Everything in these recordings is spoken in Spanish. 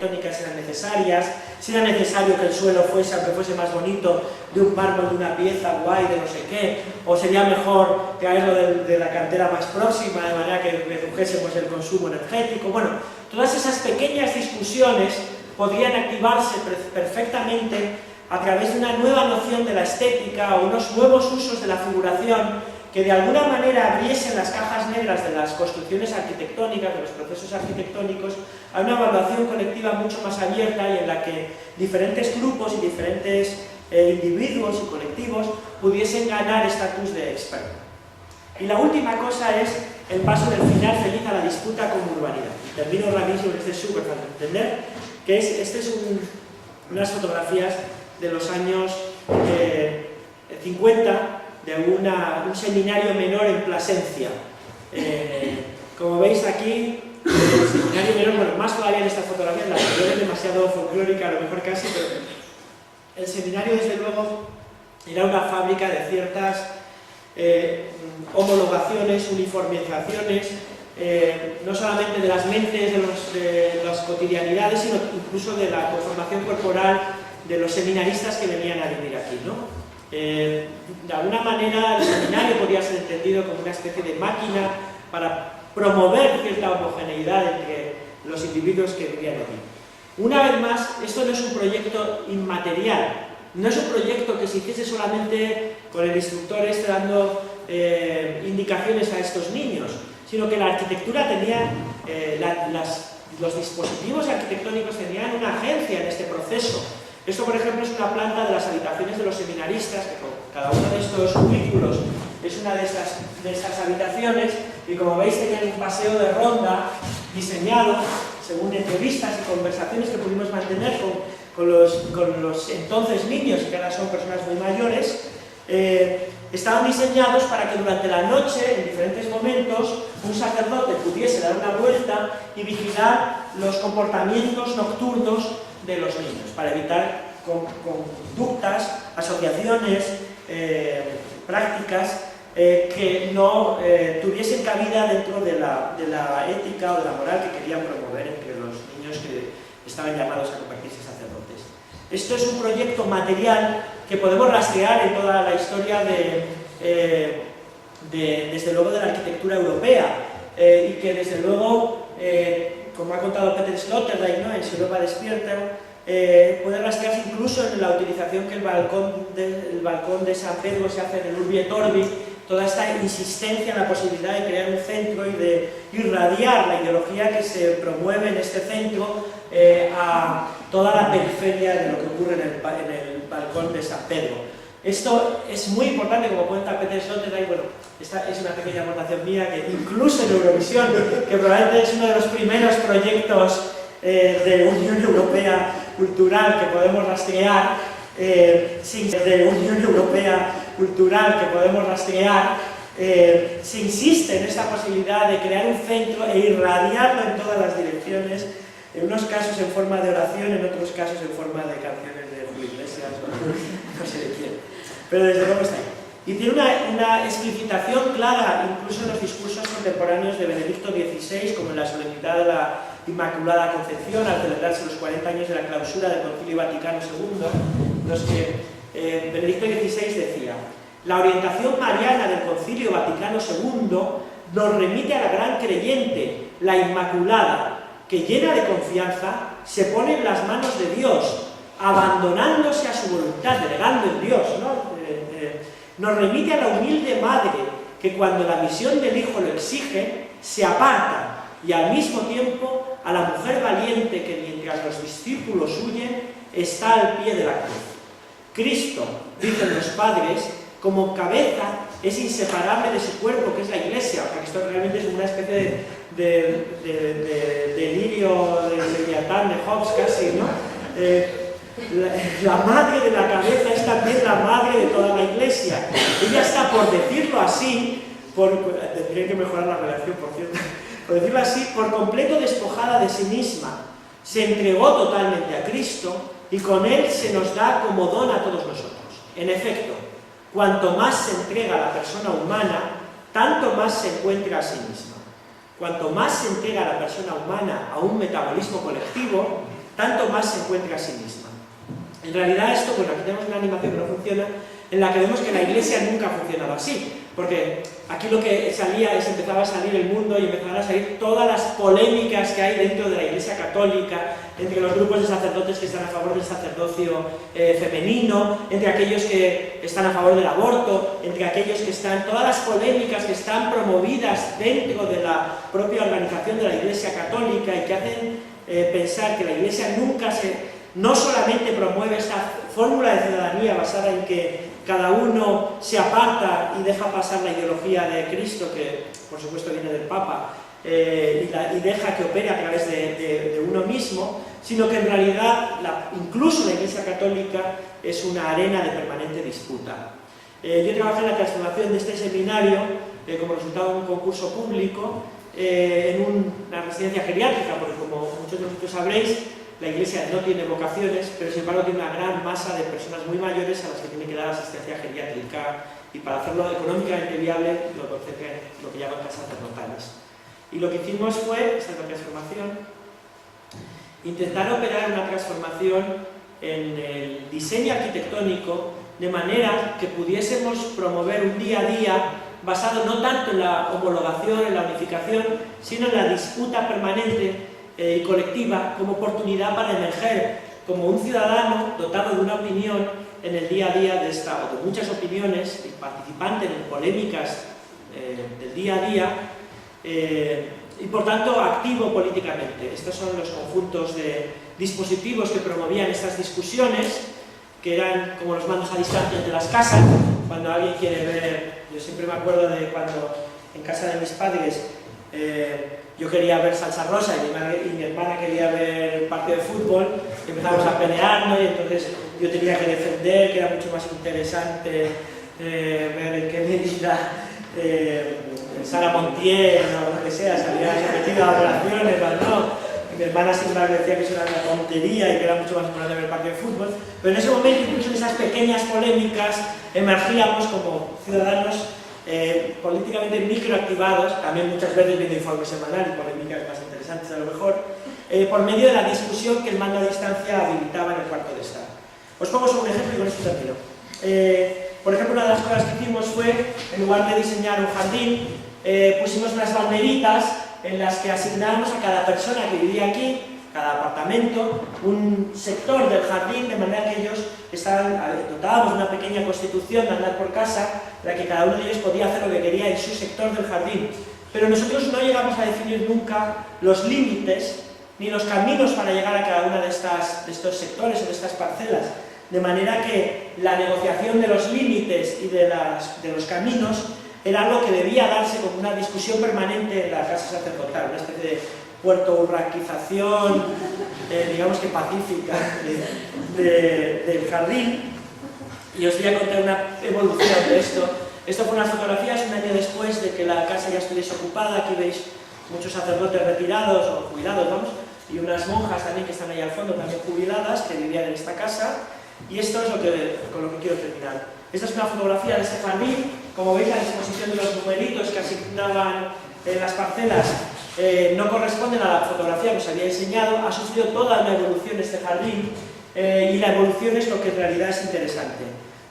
arquitectónicas eran necesarias, si era necesario que el suelo fuese, aunque fuese más bonito, de un mármol, de una pieza guay, de no sé qué, o sería mejor traerlo de la cantera más próxima, de manera que redujésemos el consumo energético. Bueno, todas esas pequeñas discusiones podrían activarse perfectamente a través de una nueva noción de la estética o unos nuevos usos de la figuración que de alguna manera abriesen las cajas negras de las construcciones arquitectónicas, de los procesos arquitectónicos, a una evaluación colectiva mucho más abierta y en la que diferentes grupos y diferentes individuos y colectivos pudiesen ganar estatus de experto. Y la última cosa es el paso del final feliz a la disputa con urbanidad. Termino rapidísimo, este es súper fácil de entender, que es unas fotografías de los años 50, de un seminario menor en Plasencia. Como veis aquí, el seminario menor, bueno, más todavía en esta fotografía, la anterior es demasiado folclórica, a lo mejor casi, pero el seminario, desde luego, era una fábrica de ciertas homologaciones, uniformizaciones, no solamente de las mentes, de las cotidianidades, sino incluso de la conformación corporal de los seminaristas que venían a vivir aquí, ¿no? De alguna manera el seminario podría ser entendido como una especie de máquina para promover cierta homogeneidad entre los individuos que vivían aquí. Una vez más, esto no es un proyecto inmaterial, no es un proyecto que se hiciese solamente con el instructor dando indicaciones a estos niños, sino que la arquitectura tenía, los dispositivos arquitectónicos tenían una agencia en este proceso. Esto, por ejemplo, es una planta de las habitaciones de los seminaristas, que cada uno de estos cubículos es una de estas habitaciones, y como veis tenían un paseo de ronda diseñado según entrevistas y conversaciones que pudimos mantener con los entonces niños, que ahora son personas muy mayores. Estaban diseñados para que durante la noche, en diferentes momentos, un sacerdote pudiese dar una vuelta y vigilar los comportamientos nocturnos de los niños, para evitar conductas, asociaciones, prácticas que no tuviesen cabida dentro de la ética o de la moral que querían promover entre los niños que estaban llamados a convertirse en sacerdotes. Esto es un proyecto material que podemos rastrear en toda la historia desde luego de la arquitectura europea y que desde luego como ha contado Peter Sloterdijk, ¿no?, en Si Europa despierta, puede rastrearse incluso en la utilización que el balcón de San Pedro se hace en el Urbi et Orbi, toda esta insistencia en la posibilidad de crear un centro y de irradiar la ideología que se promueve en este centro a toda la periferia de lo que ocurre en el balcón de San Pedro. Esto es muy importante, como cuenta Peter Sloterdijk. Bueno, esta es una pequeña aportación mía, que incluso en Eurovisión, que probablemente es uno de los primeros proyectos de Unión Europea cultural que podemos rastrear, se insiste en esta posibilidad de crear un centro e irradiarlo en todas las direcciones, en unos casos en forma de oración, en otros casos en forma de canciones de Julio Iglesias, no sé de quién, pero desde luego está ahí. Y tiene una explicitación clara, incluso en los discursos contemporáneos de Benedicto XVI, como en la solemnidad de la Inmaculada Concepción, al celebrarse los 40 años de la clausura del Concilio Vaticano II, los que Benedicto XVI decía: la orientación mariana del Concilio Vaticano II nos remite a la gran creyente, la Inmaculada, que llena de confianza se pone en las manos de Dios, abandonándose a su voluntad, delegando en Dios, ¿no? Nos remite a la humilde madre, que cuando la misión del Hijo lo exige, se aparta, y al mismo tiempo a la mujer valiente que mientras los discípulos huyen, está al pie de la cruz. Cristo, dicen los padres, como cabeza es inseparable de su cuerpo, que es la Iglesia. O sea, que esto realmente es una especie de delirio de Leviatán, de Hobbes casi, ¿no? La madre de la cabeza es también la madre de toda la Iglesia. Ella está, por decirlo así, tendría que mejorar la redacción, por cierto, por decirlo así, por completo despojada de sí misma. Se entregó totalmente a Cristo y con Él se nos da como don a todos nosotros. En efecto, cuanto más se entrega a la persona humana, tanto más se encuentra a sí misma. Cuanto más se entrega a la persona humana a un metabolismo colectivo, tanto más se encuentra a sí misma. En realidad esto, bueno, aquí tenemos una animación que no funciona, en la que vemos que la Iglesia nunca ha funcionado así, porque aquí lo que salía es empezaba a salir el mundo y empezaban a salir todas las polémicas que hay dentro de la Iglesia católica, entre los grupos de sacerdotes que están a favor del sacerdocio femenino, entre aquellos que están a favor del aborto, entre aquellos que están, todas las polémicas que están promovidas dentro de la propia organización de la Iglesia católica y que hacen pensar que la Iglesia no solamente promueve esta fórmula de ciudadanía basada en que cada uno se aparta y deja pasar la ideología de Cristo, que por supuesto viene del Papa, y deja que opere a través de uno mismo, sino que en realidad incluso la Iglesia Católica es una arena de permanente disputa. Yo trabajé en la transformación de este seminario como resultado de un concurso público en una residencia geriátrica, porque como muchos de vosotros sabréis, la Iglesia no tiene vocaciones, pero sin embargo tiene una gran masa de personas muy mayores a las que tiene que dar asistencia geriátrica, y para hacerlo económicamente viable lo concentran en lo que llaman casas sacerdotales. Y lo que hicimos fue, esta es la transformación, intentar operar una transformación en el diseño arquitectónico de manera que pudiésemos promover un día a día basado no tanto en la homologación, en la unificación, sino en la disputa permanente y colectiva como oportunidad para emerger como un ciudadano dotado de una opinión en el día a día de muchas opiniones y participante en polémicas del día a día y por tanto activo políticamente. Estos son los conjuntos de dispositivos que promovían estas discusiones, que eran como los mandos a distancia de las casas. Cuando alguien quiere ver, yo siempre me acuerdo de cuando en casa de mis padres yo quería ver Salsa Rosa y mi hermana quería ver partido de fútbol, y empezamos a pelearnos y entonces yo tenía que defender que era mucho más interesante ver en qué medida Sara Montiel o lo que sea salía repetida a operaciones, no. Mi hermana siempre me decía que eso era una tontería y que era mucho más importante ver el partido de fútbol, pero en ese momento, incluso en esas pequeñas polémicas, emergíamos como ciudadanos políticamente microactivados, también muchas veces viendo informes semanales, polémicas más interesantes a lo mejor, por medio de la discusión que el mando a distancia habilitaba en el cuarto de estar. Os pongo solo un ejemplo y con esto termino. Por ejemplo, una de las cosas que hicimos fue, en lugar de diseñar un jardín, pusimos unas banderitas en las que asignábamos a cada persona que vivía aquí, cada apartamento, un sector del jardín, de manera que ellos dotábamos una pequeña constitución de andar por casa, en la que cada uno de ellos podía hacer lo que quería en su sector del jardín. Pero nosotros no llegamos a definir nunca los límites ni los caminos para llegar a cada una de estos sectores o de estas parcelas, de manera que la negociación de los límites y de los caminos era algo que debía darse como una discusión permanente en la casa sacerdotal, una especie de puerto-urraquización, digamos que pacífica, del jardín. Y os voy a contar una evolución de esto. Esto fue unas fotografías un año después de que la casa ya estuviese ocupada. Aquí veis muchos sacerdotes retirados o jubilados, vamos, y unas monjas también que están ahí al fondo, también jubiladas, que vivían en esta casa. Y esto es con lo que quiero terminar. Esta es una fotografía de este jardín. Como veis, la disposición de los numeritos que asignaban en las parcelas no corresponden a la fotografía que os había diseñado. Ha sufrido toda una evolución este jardín y la evolución es lo que en realidad es interesante.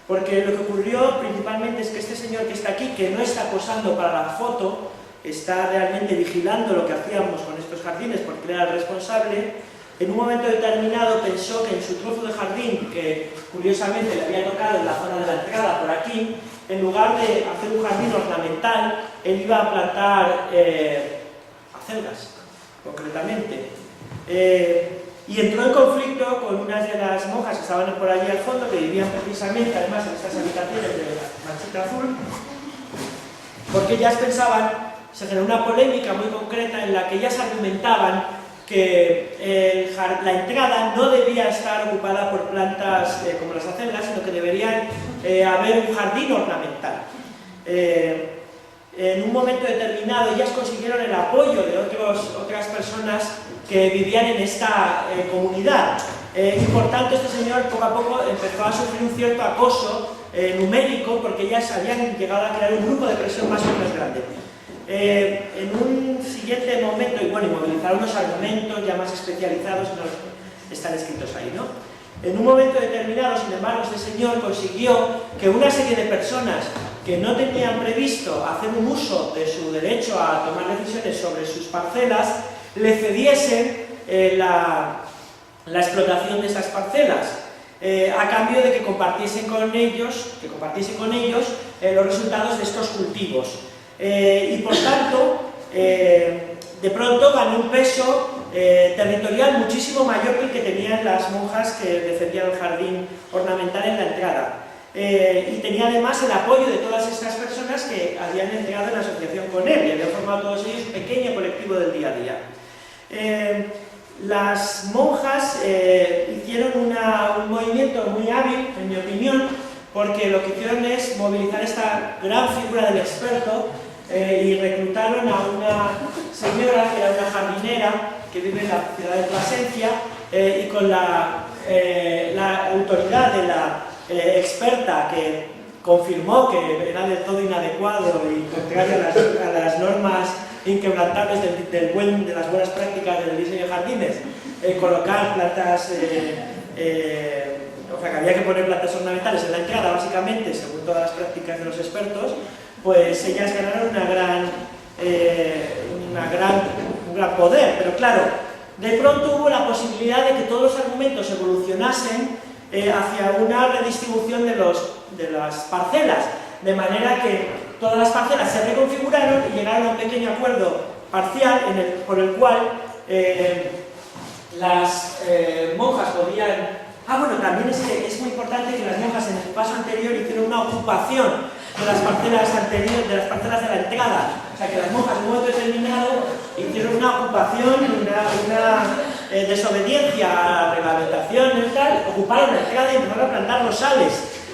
Porque lo que ocurrió principalmente es que este señor que está aquí, que no está posando para la foto, está realmente vigilando lo que hacíamos con estos jardines porque era el responsable. En un momento determinado pensó que en su trozo de jardín, que curiosamente le había tocado en la zona de la entrada por aquí, en lugar de hacer un jardín ornamental, él iba a plantar acelgas, concretamente. Y entró en conflicto con unas de las monjas que estaban por allí al fondo, que vivían precisamente, además, en estas habitaciones de la manchita azul, porque ellas pensaban, se generó una polémica muy concreta en la que ellas argumentaban que la entrada no debía estar ocupada por plantas como las acelgas, sino que deberían haber un jardín ornamental. En un momento determinado ellas consiguieron el apoyo de otras personas que vivían en esta comunidad y por tanto este señor poco a poco empezó a sufrir un cierto acoso numérico porque ellas habían llegado a crear un grupo de presión más o menos grande. En un siguiente momento, y bueno, movilizar unos argumentos ya más especializados están escritos ahí, ¿no? En un momento determinado, sin embargo, este señor consiguió que una serie de personas que no tenían previsto hacer un uso de su derecho a tomar decisiones sobre sus parcelas, le cediesen la explotación de esas parcelas, a cambio de que compartiesen con ellos los resultados de estos cultivos. Y por tanto, de pronto ganó un peso territorial muchísimo mayor que el que tenían las monjas que defendían el jardín ornamental en la entrada. Y tenía además el apoyo de todas estas personas que habían entrado en asociación con él y habían formado todos ellos un pequeño colectivo del día a día. Las monjas hicieron un movimiento muy hábil, en mi opinión, porque lo que hicieron es movilizar esta gran figura del experto y reclutaron a una señora que era una jardinera que vive en la ciudad de Plasencia y con la autoridad de la experta que confirmó que era del todo inadecuado y contrario a las normas inquebrantables de las buenas prácticas del diseño de jardines, colocar plantas, o sea que había que poner plantas ornamentales en la entrada, básicamente, según todas las prácticas de los expertos, pues ellas ganaron un gran poder. Pero claro, de pronto hubo la posibilidad de que todos los argumentos evolucionasen hacia una redistribución de las parcelas, de manera que todas las parcelas se reconfiguraron y llegaron a un pequeño acuerdo parcial por el cual las monjas podían... bueno, también es muy importante que las monjas en el paso anterior hicieron una ocupación de las parcelas anteriores, de las parcelas de la entrada. O sea, que las monjas en un momento determinado hicieron una ocupación, una desobediencia a la reglamentación y tal, ocuparon la entrada y empezaron a plantar rosales.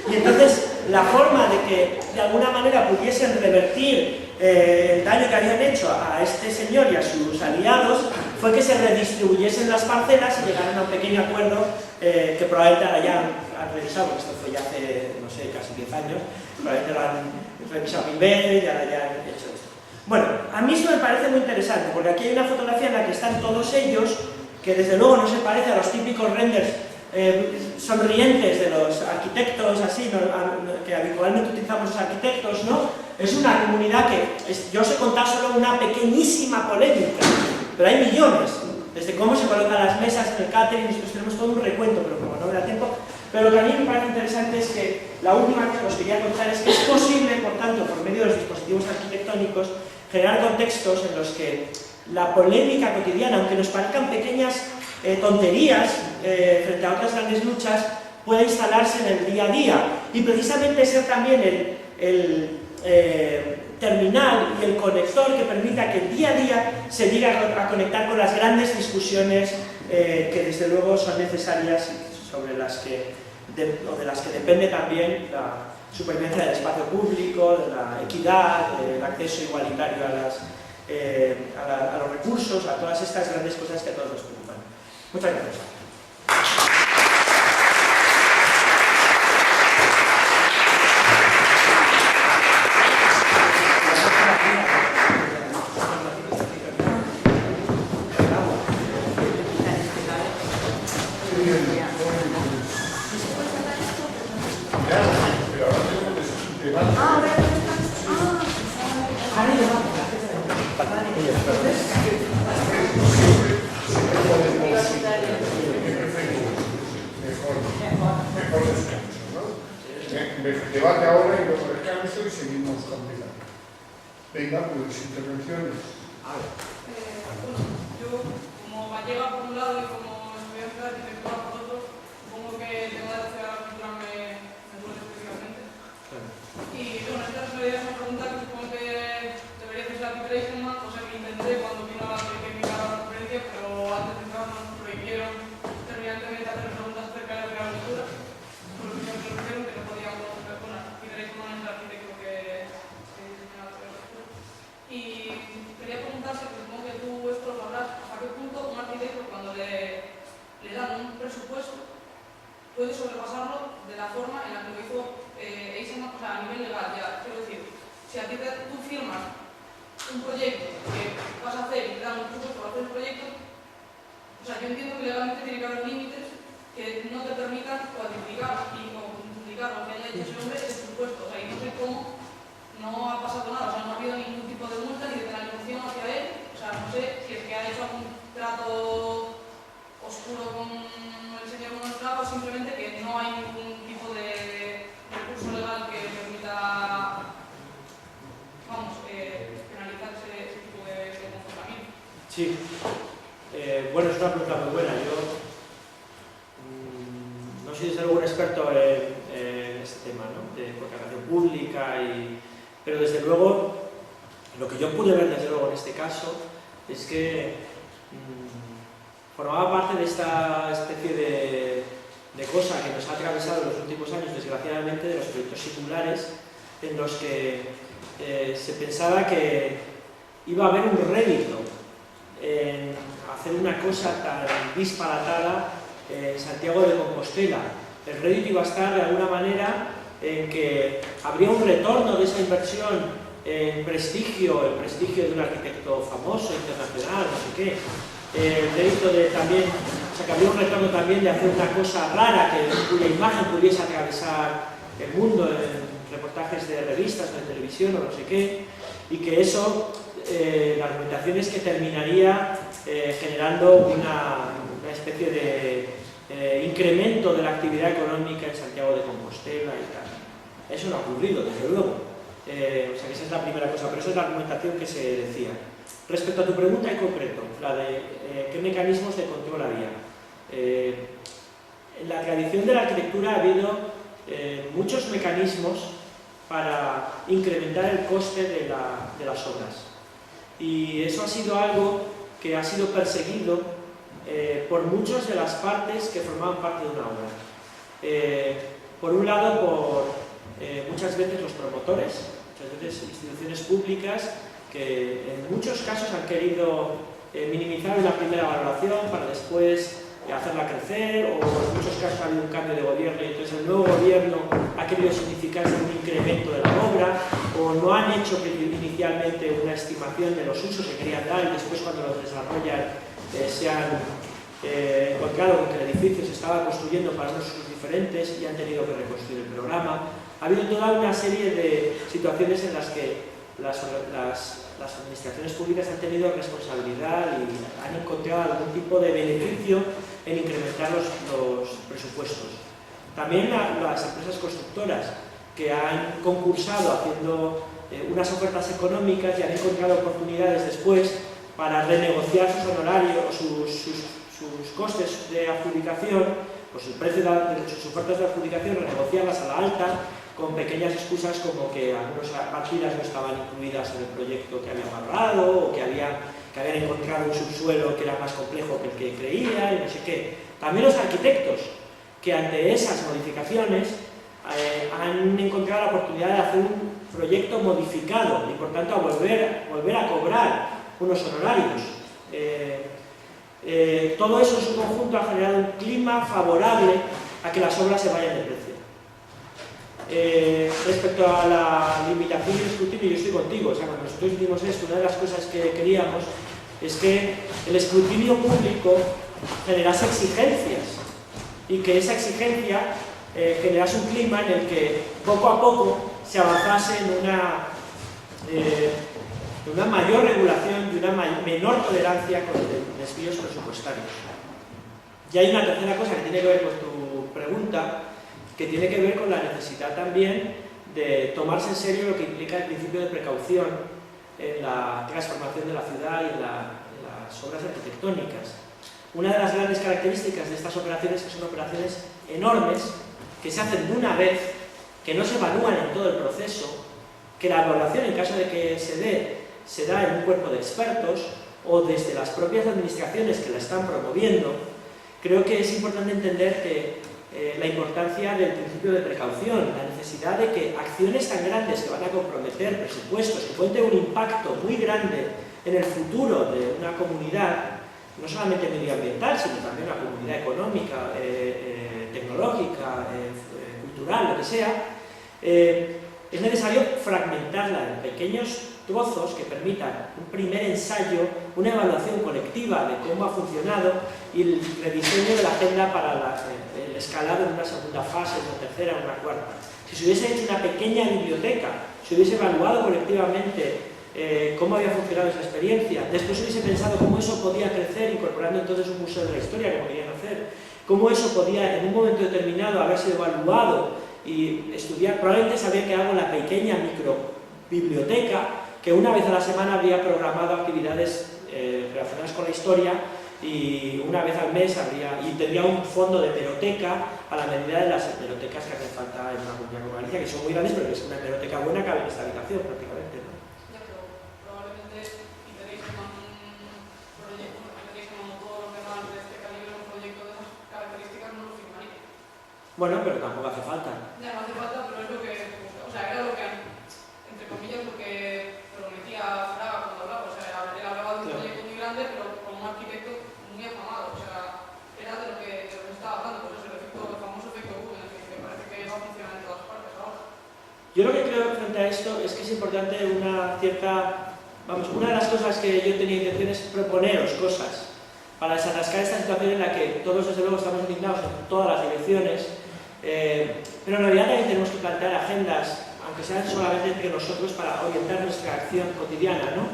Y entonces la forma de que de alguna manera pudiesen revertir el daño que habían hecho a este señor y a sus aliados fue que se redistribuyesen las parcelas y llegaron a un pequeño acuerdo que probablemente ahora ya han revisado, porque esto fue ya hace, no sé, casi 10 años, probablemente lo han revisado 1000 veces y ahora ya han hecho esto. Bueno, a mí eso me parece muy interesante, porque aquí hay una fotografía en la que están todos ellos, que desde luego no se parece a los típicos renders sonrientes de los arquitectos, así, que habitualmente utilizamos los arquitectos, ¿no? Es una comunidad que, yo os he contado solo una pequeñísima polémica, pero hay millones, desde cómo se colocan las mesas en el catering, nosotros tenemos todo un recuento, pero como no me da tiempo. Pero lo que a mí me parece interesante es que la última que os quería contar es que es posible, por tanto, por medio de los dispositivos arquitectónicos, generar contextos en los que la polémica cotidiana, aunque nos parezcan pequeñas tonterías frente a otras grandes luchas, pueda instalarse en el día a día y precisamente ser también el terminal y el conector que permita que el día a día se llegue a conectar con las grandes discusiones que desde luego son necesarias y de las que depende también la supervivencia del espacio público, de la equidad, del acceso igualitario a los recursos, a todas estas grandes cosas que a todos nos preocupan. Muchas gracias. Debate ahora y luego descanso y seguimos con vida. Venga, pues intervenciones. Yo, como gallega por un lado y como estudiante de arquitectura por otro, supongo que tengo derecho a culturarme específicamente. Y bueno, esta es una pregunta que supongo que debería hacer la Piperation, cosa que intenté cuando vino a la conferencia, pero antes de entrar nos prohibieron terminantemente hacer preguntas acerca de la arquitectura. Por lo que nos dijeron que no podíamos hacer con la Piperation en el arquitecto que diseñaba la arquitectura. Y quería preguntarse, porque supongo que tú esto lo sabrás, hasta qué punto un arquitecto cuando le dan un presupuesto puede sobrepasarlo de la forma en la que lo hizo Eisenman, o sea, a nivel legal, ya, quiero decir, si a ti tú firmas un proyecto que vas a hacer y te dan un presupuesto para hacer el proyecto, sea, yo entiendo que legalmente tiene que haber límites que no te permitan cuantificar y multiplicar lo que haya hecho ese hombre es supuesto. O sea, y no sé cómo no ha pasado nada, o sea, no ha habido ningún tipo de multa ni de penalización hacia él. O sea, no sé si es que ha hecho algún trato oscuro con el señor Monastrava o simplemente que no hay ningún tipo de recurso legal que permita, vamos, penalizar ese tipo de comportamiento. Sí. Bueno, es una pregunta muy buena. Yo no soy desde luego un experto en este tema, ¿no? De contratación pública, pero desde luego lo que yo pude ver desde luego en este caso es que formaba parte de esta especie de cosa que nos ha atravesado en los últimos años, desgraciadamente, de los proyectos singulares en los que se pensaba que iba a haber un rédito en hacer una cosa tan disparatada en Santiago de Compostela. El rédito iba a estar de alguna manera en que habría un retorno de esa inversión en prestigio, el prestigio de un arquitecto famoso, internacional, no sé qué. El rédito de también, o sea, que habría un retorno también de hacer una cosa rara, cuya imagen pudiese atravesar el mundo en reportajes de revistas o de televisión o no sé qué, y que eso, la argumentación es que terminaría generando una especie de incremento de la actividad económica en Santiago de Compostela y tal. Eso no ha ocurrido, desde luego. O sea, que esa es la primera cosa, pero esa es la argumentación que se decía. Respecto a tu pregunta en concreto, la de qué mecanismos de control había. En la tradición de la arquitectura ha habido muchos mecanismos para incrementar el coste de las obras. Y eso ha sido algo que ha sido perseguido por muchas de las partes que formaban parte de una obra. Por un lado, por muchas veces los promotores, muchas veces instituciones públicas que en muchos casos han querido minimizar la primera valoración para después hacerla crecer, o en muchos casos ha habido un cambio de gobierno y entonces el nuevo gobierno ha querido significarse un incremento de la obra, o no han hecho inicialmente una estimación de los usos que querían dar y después cuando los desarrollan se han encontrado con que el edificio se estaba construyendo para unos usos diferentes y han tenido que reconstruir el programa. Ha habido toda una serie de situaciones en las que las administraciones públicas han tenido responsabilidad y han encontrado algún tipo de beneficio en incrementar los presupuestos. También las empresas constructoras que han concursado haciendo unas ofertas económicas y han encontrado oportunidades después para renegociar sus honorarios, sus costes de adjudicación, pues el precio de sus ofertas de adjudicación, renegociarlas a la alta, con pequeñas excusas como que algunas partidas no estaban incluidas en el proyecto que habían valorado, o que habían encontrado un subsuelo que era más complejo que el que creía, y no sé qué. También los arquitectos, que ante esas modificaciones han encontrado la oportunidad de hacer un proyecto modificado y por tanto a volver a cobrar unos honorarios. Todo eso en su conjunto ha generado un clima favorable a que las obras se vayan de precio. Respecto a la limitación del escrutinio, yo estoy contigo. O sea, cuando nosotros hicimos esto, una de las cosas que queríamos es que el escrutinio público generase exigencias y que esa exigencia generase un clima en el que poco a poco se avanzase en una mayor regulación y una menor tolerancia con desvíos presupuestarios. Y hay una tercera cosa que tiene que ver con tu pregunta, que tiene que ver con la necesidad también de tomarse en serio lo que implica el principio de precaución en la transformación de la ciudad y en las obras arquitectónicas. Una de las grandes características de estas operaciones es que son operaciones enormes, que se hacen de una vez, que no se evalúan en todo el proceso, que la evaluación, en caso de que se da en un cuerpo de expertos o desde las propias administraciones que la están promoviendo. Creo que es importante entender que la importancia del principio de precaución, la necesidad de que acciones tan grandes que van a comprometer presupuestos, que pueden tener un impacto muy grande en el futuro de una comunidad, no solamente medioambiental, sino también una comunidad económica, tecnológica, cultural, lo que sea, es necesario fragmentarla en pequeños trozos que permitan un primer ensayo, una evaluación colectiva de cómo ha funcionado y el rediseño de la agenda para el escalado en una segunda fase, en una tercera, en una cuarta. Si se hubiese hecho una pequeña biblioteca, se hubiese evaluado colectivamente cómo había funcionado esa experiencia, después hubiese pensado cómo eso podía crecer incorporando entonces un museo de la historia, como querían hacer, cómo eso podía en un momento determinado haber sido evaluado y estudiar, probablemente se habría quedado en la pequeña microbiblioteca que una vez a la semana habría programado actividades relacionadas con la historia y una vez al mes tendría un fondo de hemeroteca a la medida de las hemerotecas que hacen falta en una comunidad como Galicia, que son muy grandes, pero que es una hemeroteca buena cabe en esta habitación prácticamente, ¿no? Ya, pero probablemente si tenéis como un proyecto, tenéis como todo lo demás de este calibre, un proyecto de esas características no lo firmaría. Bueno, pero tampoco hace falta. Ya no hace falta, pero es lo que, o sea, era lo que, entre comillas, lo que prometía Fraga cuando hablaba. O sea, él hablaba de un proyecto muy grande, pero con un arquitecto muy afamado. O sea, era de lo que estaba hablando, pues eso, el famoso efecto Google, que parece que va a funcionar en todas partes ahora. Yo lo que creo frente a esto es que es importante una cierta... Vamos, una de las cosas que yo tenía intención es proponeros cosas para desatascar esta situación en la que todos desde luego estamos indignados en todas las direcciones, pero en realidad también tenemos que plantear agendas, aunque sean solamente entre nosotros, para orientar nuestra acción cotidiana, ¿no?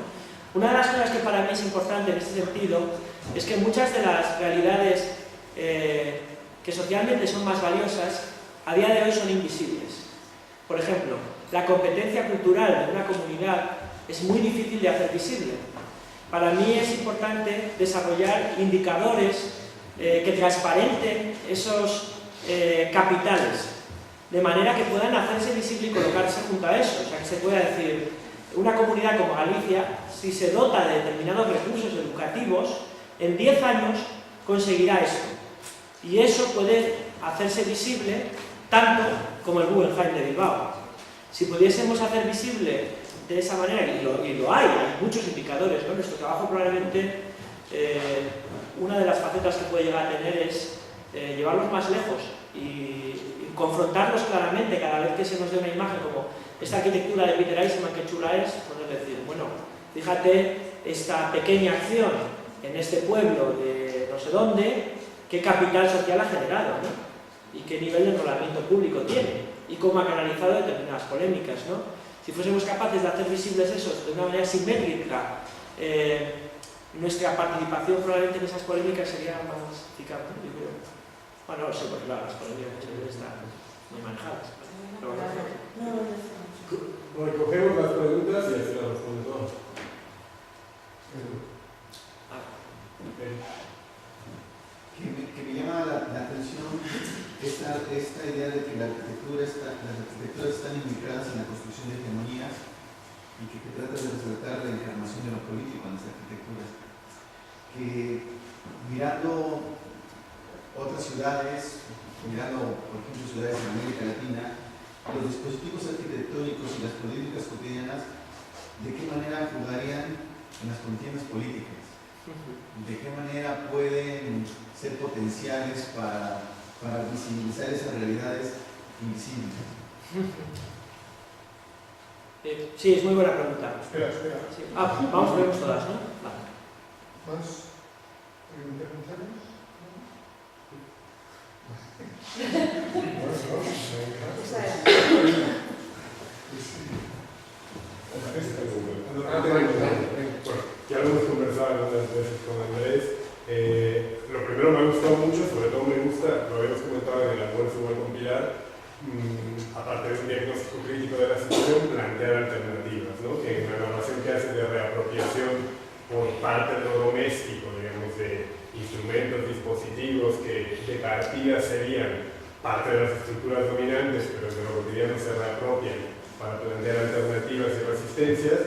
Una de las cosas que para mí es importante en este sentido es que muchas de las realidades que socialmente son más valiosas a día de hoy son invisibles. Por ejemplo, la competencia cultural de una comunidad es muy difícil de hacer visible. Para mí es importante desarrollar indicadores que transparenten esos capitales, de manera que puedan hacerse visible y colocarse junto a eso. O sea, que se pueda decir, una comunidad como Galicia, si se dota de determinados recursos educativos, en 10 años conseguirá esto. Y eso puede hacerse visible tanto como el Guggenheim de Bilbao. Si pudiésemos hacer visible de esa manera, y lo hay muchos indicadores, ¿no? Nuestro trabajo probablemente, una de las facetas que puede llegar a tener es llevarlos más lejos y confrontarlos claramente cada vez que se nos dé una imagen como esta arquitectura de Peter Eisenman, que chula es, poder decir, bueno, fíjate esta pequeña acción en este pueblo de no sé dónde, qué capital social ha generado, ¿no? Y qué nivel de enrolamiento público tiene, y cómo ha canalizado determinadas polémicas, ¿no? Si fuésemos capaces de hacer visibles esos de una manera simétrica, nuestra participación probablemente en esas polémicas sería más eficaz, ¿no? Yo creo. Bueno, no sé, porque claro, las polémicas están muy manejadas. Pero bueno. Recogemos las preguntas y así las responde todas. Que me llama la atención esta idea de que las arquitecturas están imbricadas en la construcción de hegemonías y que trata de resaltar la encarnación de lo político en las arquitecturas. Que mirando otras ciudades, mirando por ejemplo ciudades en América Latina, los dispositivos arquitectónicos y las políticas cotidianas, ¿de qué manera jugarían en las contiendas políticas? ¿De qué manera pueden ser potenciales para visibilizar esas realidades invisibles? Sí, es muy buena pregunta. Espera. Sí. Vamos, vemos todas, ¿no? Vale. ¿Más preguntas? Ya lo hemos conversado algunas veces con Andrés. Lo primero me ha gustado mucho, sobre todo me gusta, lo habíamos comentado en el almuerzo igual con Pilar, aparte de un diagnóstico crítico de la situación, plantear alternativas, ¿no? Que en la evaluación que hace de reapropiación por parte de lo doméstico, digamos, de instrumentos, dispositivos que de partida serían parte de las estructuras dominantes, pero de lo cotidiano se reapropian para plantear alternativas y resistencias,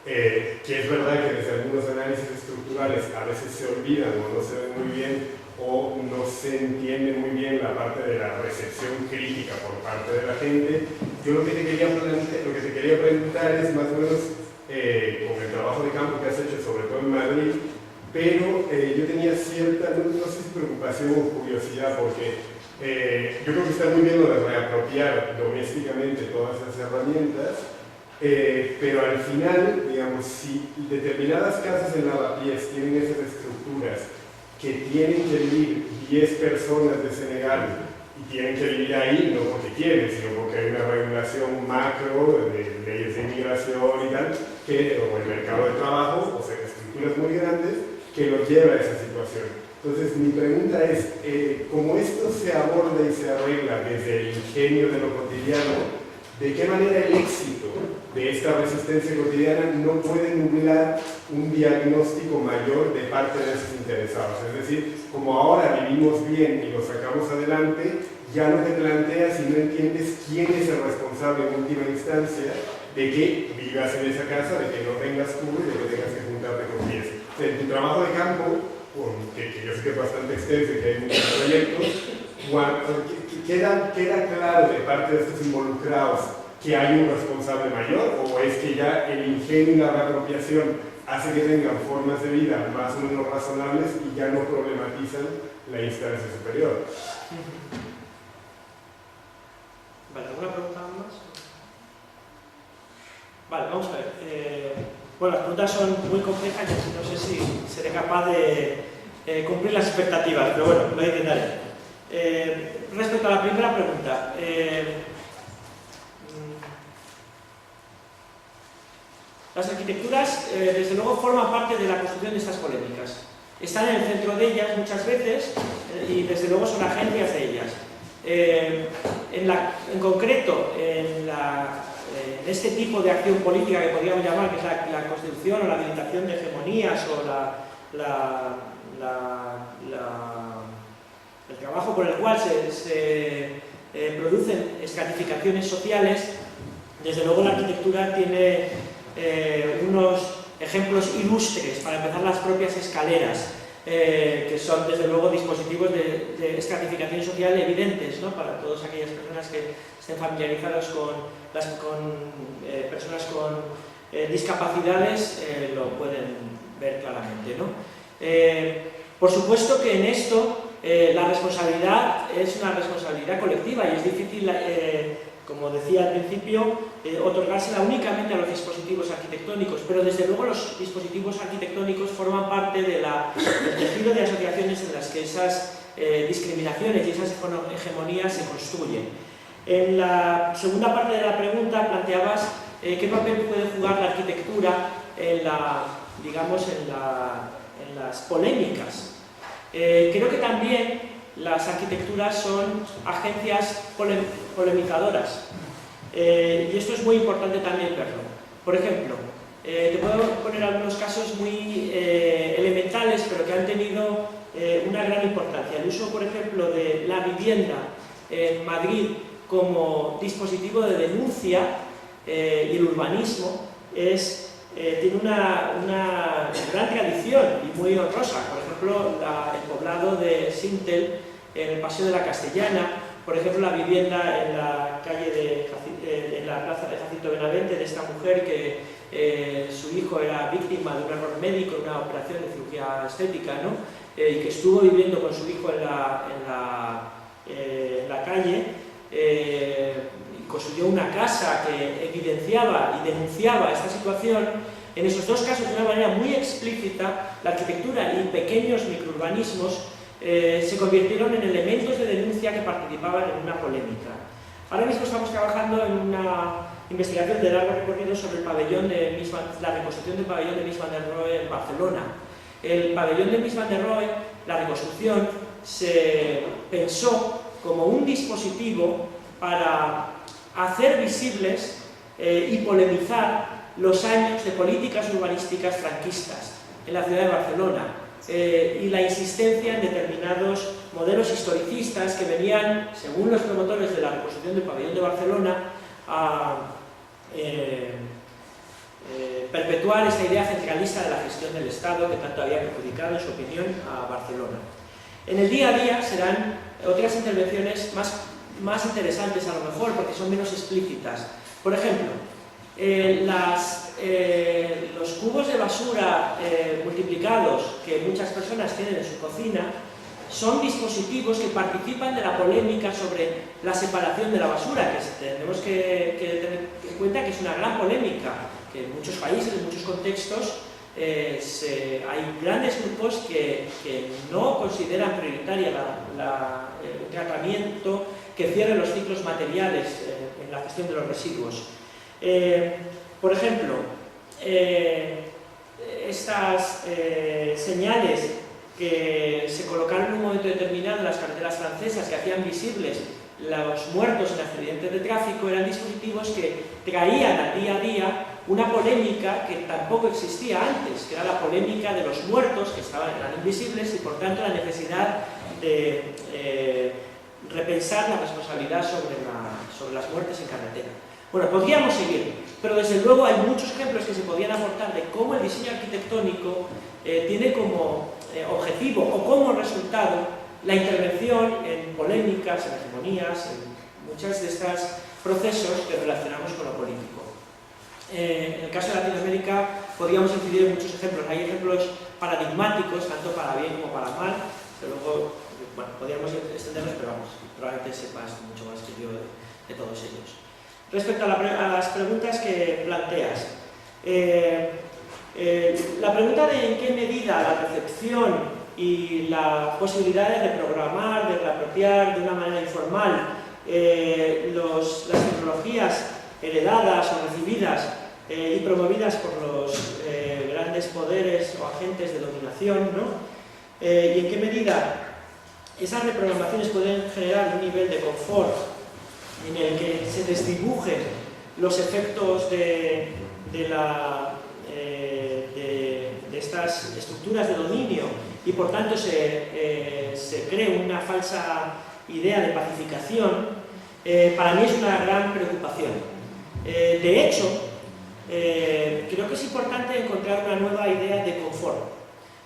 que es verdad que desde algunos análisis estructurales a veces se olvidan o no se ven muy bien o no se entiende muy bien la parte de la recepción crítica por parte de la gente. Yo lo que te quería preguntar es más o menos con el trabajo de campo que has hecho, sobre todo en Madrid, pero yo tenía cierta, no sé si preocupación o curiosidad, porque yo creo que está muy bien lo de reapropiar domésticamente todas esas herramientas, pero al final, digamos, si determinadas casas en Lavapiés tienen esas estructuras que tienen que vivir 10 personas de Senegal y tienen que vivir ahí, no porque quieren, sino porque hay una regulación macro de leyes de inmigración y tal, o el mercado de trabajo, o sea, estructuras muy grandes, que los lleva a esa situación. Entonces, mi pregunta es, ¿cómo esto se aborda y se arregla desde el ingenio de lo cotidiano? ¿De qué manera el éxito de esta resistencia cotidiana no puede nublar un diagnóstico mayor de parte de esos interesados? Es decir, como ahora vivimos bien y lo sacamos adelante, ya no te planteas y no entiendes quién es el responsable en última instancia de que vivas en esa casa, de que no tengas cubo y de que tengas que juntarte con 10. O sea, en tu trabajo de campo, que yo sé que es bastante extenso y que hay muchos proyectos, ¿queda claro de parte de estos involucrados que hay un responsable mayor, o es que ya el ingenio y la reapropiación hace que tengan formas de vida más o menos razonables y ya no problematizan la instancia superior? Vale, ¿alguna pregunta más? Vale, vamos a ver. Bueno, las preguntas son muy complejas y no sé si seré capaz de cumplir las expectativas, pero bueno, lo intentaré. Respecto a la primera pregunta, las arquitecturas, desde luego, forman parte de la construcción de estas polémicas. Están en el centro de ellas muchas veces y, desde luego, son agencias de ellas. En concreto, en este tipo de acción política que podríamos llamar, que es la constitución o la habilitación de hegemonías o el trabajo por el cual se producen estratificaciones sociales, desde luego la arquitectura tiene unos ejemplos ilustres, para empezar las propias escaleras, que son desde luego dispositivos de estratificación social evidentes, ¿no? Para todas aquellas personas que estén familiarizadas con personas con discapacidades, lo pueden ver claramente, ¿no? Por supuesto que en esto la responsabilidad es una responsabilidad colectiva y es difícil, como decía al principio, otorgársela únicamente a los dispositivos arquitectónicos, pero desde luego los dispositivos arquitectónicos forman parte del tejido de asociaciones en las que esas discriminaciones y esas hegemonías se construyen. En la segunda parte de la pregunta planteabas qué papel puede jugar la arquitectura en las polémicas. Creo que también las arquitecturas son agencias polemizadoras, y esto es muy importante también verlo. Por ejemplo, te puedo poner algunos casos muy elementales, pero que han tenido una gran importancia. El uso, por ejemplo, de la vivienda en Madrid como dispositivo de denuncia y el urbanismo tiene una gran tradición y muy honrosa. Por ejemplo, el poblado de Sintel, en el Paseo de la Castellana, por ejemplo, la vivienda en la calle en la plaza de Jacinto Benavente, de esta mujer que su hijo era víctima de un error médico, una operación de cirugía estética, ¿no? Y que estuvo viviendo con su hijo en la calle, y construyó una casa que evidenciaba y denunciaba esta situación. En esos dos casos, de una manera muy explícita, la arquitectura y pequeños microurbanismos se convirtieron en elementos de denuncia que participaban en una polémica. Ahora mismo estamos trabajando en una investigación de largo recorrido sobre la reconstrucción del pabellón de Mies van der Rohe en Barcelona. El pabellón de Mies van der Rohe, la reconstrucción, se pensó como un dispositivo para hacer visibles y polemizar los años de políticas urbanísticas franquistas en la ciudad de Barcelona, y la insistencia en determinados modelos historicistas que venían, según los promotores de la reconstrucción del pabellón de Barcelona, a perpetuar esta idea centralista de la gestión del Estado que tanto había perjudicado, en su opinión, a Barcelona. En el día a día serán otras intervenciones más interesantes, a lo mejor, porque son menos explícitas. Por ejemplo, los cubos de basura multiplicados que muchas personas tienen en su cocina son dispositivos que participan de la polémica sobre la separación de la basura, que tenemos que tener en cuenta que es una gran polémica, que en muchos países, en muchos contextos, hay grandes grupos que no consideran prioritaria el tratamiento que cierre los ciclos materiales en la gestión de los residuos. Por ejemplo, estas señales que se colocaron en un momento determinado en las carreteras francesas que hacían visibles los muertos en accidentes de tráfico eran dispositivos que traían al día a día una polémica que tampoco existía antes, que era la polémica de los muertos que eran invisibles y por tanto la necesidad de repensar la responsabilidad sobre las muertes en carretera. Bueno, podríamos seguir, pero desde luego hay muchos ejemplos que se podrían aportar de cómo el diseño arquitectónico tiene como objetivo o como resultado la intervención en polémicas, en hegemonías, en muchos de estos procesos que relacionamos con lo político. En el caso de Latinoamérica podríamos incidir en muchos ejemplos. Hay ejemplos paradigmáticos, tanto para bien como para mal, que luego, bueno, podríamos extenderlos, pero vamos, probablemente sepas mucho más que yo de todos ellos. Respecto a las preguntas que planteas, la pregunta de en qué medida la percepción y la posibilidad de reprogramar, de reapropiar de una manera informal las tecnologías heredadas o recibidas y promovidas por los grandes poderes o agentes de dominación, ¿no? Y en qué medida esas reprogramaciones pueden generar un nivel de confort en el que se desdibujen los efectos de estas estructuras de dominio y por tanto se cree una falsa idea de pacificación, para mí es una gran preocupación. De hecho, creo que es importante encontrar una nueva idea de confort.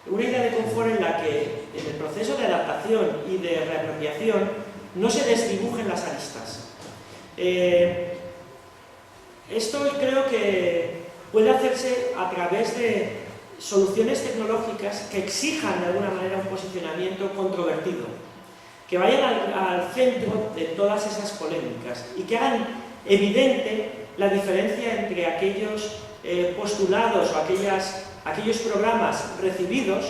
Una idea de confort en la que en el proceso de adaptación y de reapropiación no se desdibujen las aristas. Esto creo que puede hacerse a través de soluciones tecnológicas que exijan de alguna manera un posicionamiento controvertido, que vayan al centro de todas esas polémicas y que hagan evidente la diferencia entre aquellos postulados o aquellos programas recibidos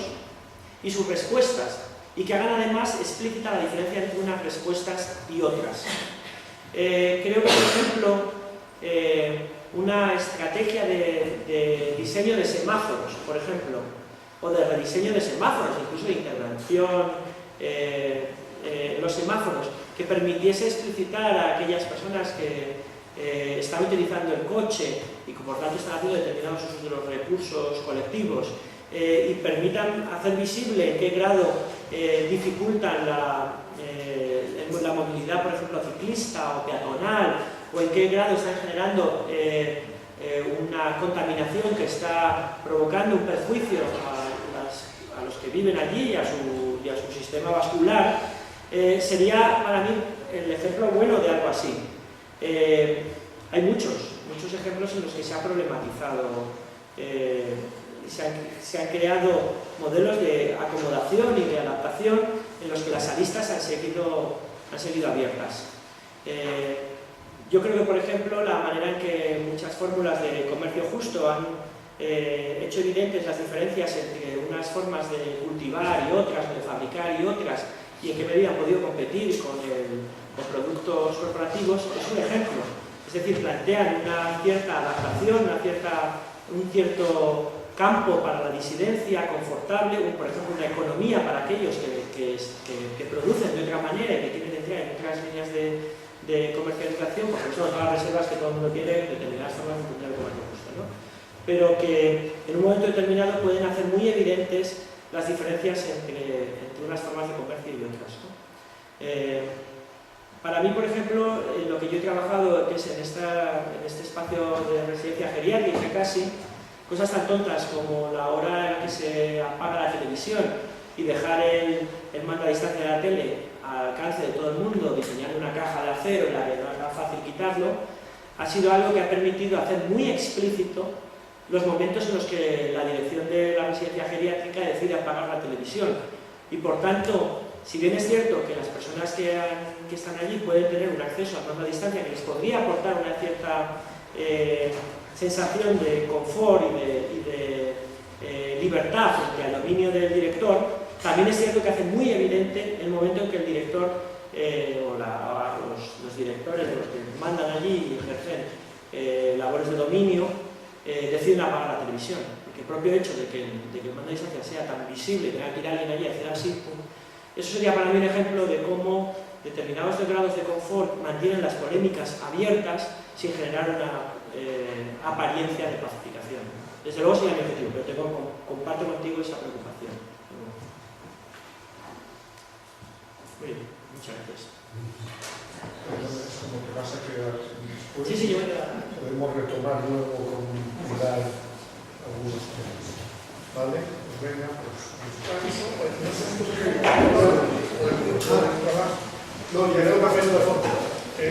y sus respuestas, y que hagan además explícita la diferencia entre unas respuestas y otras. Creo que, por ejemplo, una estrategia de diseño de semáforos, por ejemplo, o de rediseño de semáforos, incluso de intervención en los semáforos, que permitiese explicitar a aquellas personas que están utilizando el coche y que por tanto están haciendo determinados usos de los recursos colectivos y permitan hacer visible en qué grado dificultan la movilidad, por ejemplo, ciclista o peatonal, o en qué grado están generando una contaminación que está provocando un perjuicio a los que viven allí y a su sistema vascular, sería para mí el ejemplo bueno de algo así. Hay muchos ejemplos en los que se ha problematizado, se han creado modelos de acomodación y de adaptación en los que las aristas han seguido abiertas. Yo creo que, por ejemplo, la manera en que muchas fórmulas de comercio justo han hecho evidentes las diferencias entre unas formas de cultivar y otras, de fabricar y otras, y en qué medida han podido competir con productos corporativos, es un ejemplo. Es decir, plantean una cierta adaptación, un cierto campo para la disidencia confortable, por ejemplo, una economía para aquellos que producen de otra manera y que quieren entrar en otras líneas de comercialización, porque son todas las reservas que todo el mundo quiere, determinadas formas de entender el comercio justo, ¿no? Pero que en un momento determinado pueden hacer muy evidentes las diferencias entre unas formas de comercio y otras, ¿no? Para mí, por ejemplo, lo que yo he trabajado, que es en este espacio de residencia geriátrica casi, cosas tan tontas como la hora en la que se apaga la televisión y dejar el mando a distancia de la tele al alcance de todo el mundo, diseñando una caja de acero en la que no es tan fácil quitarlo, ha sido algo que ha permitido hacer muy explícito los momentos en los que la dirección de la residencia geriátrica decide apagar la televisión y por tanto si bien es cierto que las personas que están allí pueden tener un acceso al mando a distancia que les podría aportar una cierta sensación de confort y de libertad frente al dominio del director, también es cierto que hace muy evidente el momento en que el director los directores, los que mandan allí y ejercen labores de dominio, deciden apagar la televisión. Porque el propio hecho de que el mando a distancia sea tan visible, tenga que ir alguien allí a hacer así, eso sería para mí un ejemplo de cómo determinados grados de confort mantienen las polémicas abiertas sin generar una apariencia de pacificación. Desde luego sería mi objetivo, pero comparto contigo esa preocupación. Muy bien, muchas gracias. Entonces, como que vas a quedar después, Sí, yo voy a... podemos retomar luego con Pilar algunos temas. ¿Vale? Pues venga, pues descanso. No sé si trabajo. No, llegué a una café de foto.